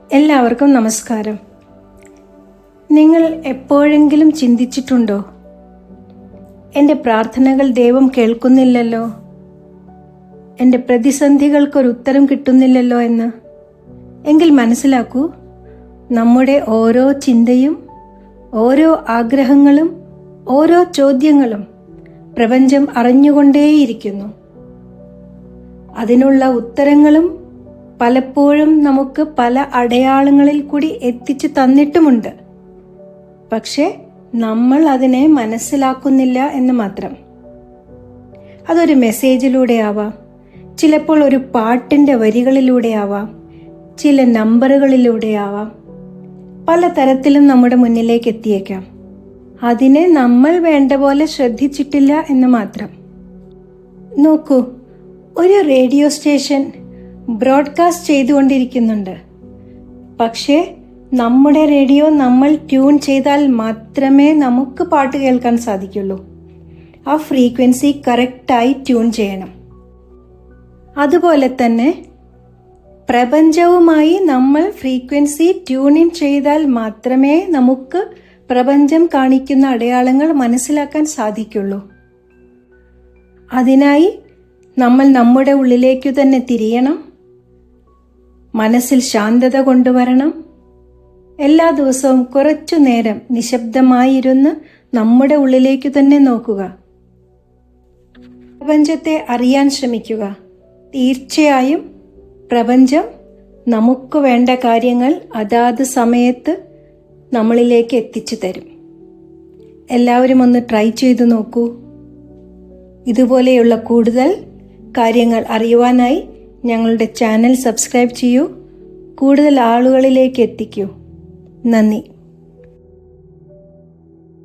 എല്ലാവർക്കും നമസ്കാരം. നിങ്ങൾ എപ്പോഴെങ്കിലും ചിന്തിച്ചിട്ടുണ്ടോ, എൻ്റെ പ്രാർത്ഥനകൾ ദൈവം കേൾക്കുന്നില്ലല്ലോ, എൻ്റെ പ്രതിസന്ധികൾക്കൊരു ഉത്തരം കിട്ടുന്നില്ലല്ലോ എന്ന്? എങ്കിൽ മനസ്സിലാക്കൂ, നമ്മുടെ ഓരോ ചിന്തയും, ഓരോ ആഗ്രഹങ്ങളും, ഓരോ ചോദ്യങ്ങളും പ്രപഞ്ചം അറിഞ്ഞുകൊണ്ടേയിരിക്കുന്നു. അതിനുള്ള ഉത്തരങ്ങളും പലപ്പോഴും നമുക്ക് പല അടയാളങ്ങളിൽ കൂടി എത്തിച്ചു തന്നിട്ടുമുണ്ട്. പക്ഷെ നമ്മൾ അതിനെ മനസ്സിലാക്കുന്നില്ല എന്ന് മാത്രം. അതൊരു മെസ്സേജിലൂടെ ആവാം, ചിലപ്പോൾ ഒരു പാട്ടിൻ്റെ വരികളിലൂടെ ആവാം, ചില നമ്പറുകളിലൂടെ ആവാം, പലതരത്തിലും നമ്മുടെ മുന്നിലേക്ക് എത്തിയേക്കാം. അതിനെ നമ്മൾ വേണ്ട പോലെ ശ്രദ്ധിച്ചിട്ടില്ല എന്ന് മാത്രം. നോക്കൂ, ഒരു റേഡിയോ സ്റ്റേഷൻ ബ്രോഡ്കാസ്റ്റ് ചെയ്തുകൊണ്ടിരിക്കുന്നുണ്ട്. പക്ഷേ നമ്മുടെ റേഡിയോ നമ്മൾ ട്യൂൺ ചെയ്താൽ മാത്രമേ നമുക്ക് പാട്ട് കേൾക്കാൻ സാധിക്കുള്ളൂ. ആ ഫ്രീക്വൻസി കറക്റ്റായി ട്യൂൺ ചെയ്യണം. അതുപോലെ തന്നെ പ്രപഞ്ചവുമായി നമ്മൾ ഫ്രീക്വൻസി ട്യൂണിൻ ചെയ്താൽ മാത്രമേ നമുക്ക് പ്രപഞ്ചം കാണിക്കുന്ന അടയാളങ്ങൾ മനസ്സിലാക്കാൻ സാധിക്കുള്ളൂ. അതിനായി നമ്മൾ നമ്മുടെ ഉള്ളിലേക്കു തന്നെ തിരിയണം. മനസ്സിൽ ശാന്തത കൊണ്ടുവരണം. എല്ലാ ദിവസവും കുറച്ചു നേരം നിശബ്ദമായിരുന്ന് നമ്മുടെ ഉള്ളിലേക്കു തന്നെ നോക്കുക. പ്രപഞ്ചത്തെ അറിയാൻ ശ്രമിക്കുക. തീർച്ചയായും പ്രപഞ്ചം നമുക്ക് വേണ്ട കാര്യങ്ങൾ അതാത് സമയത്ത് നമ്മളിലേക്ക് എത്തിച്ചു തരും. എല്ലാവരും ഒന്ന് ട്രൈ ചെയ്തു നോക്കൂ. ഇതുപോലെയുള്ള കൂടുതൽ കാര്യങ്ങൾ അറിയുവാനായി ഞങ്ങളുടെ ചാനൽ സബ്സ്ക്രൈബ് ചെയ്യൂ. കൂടുതൽ ആളുകളിലേക്ക് എത്തിക്കൂ. നന്ദി.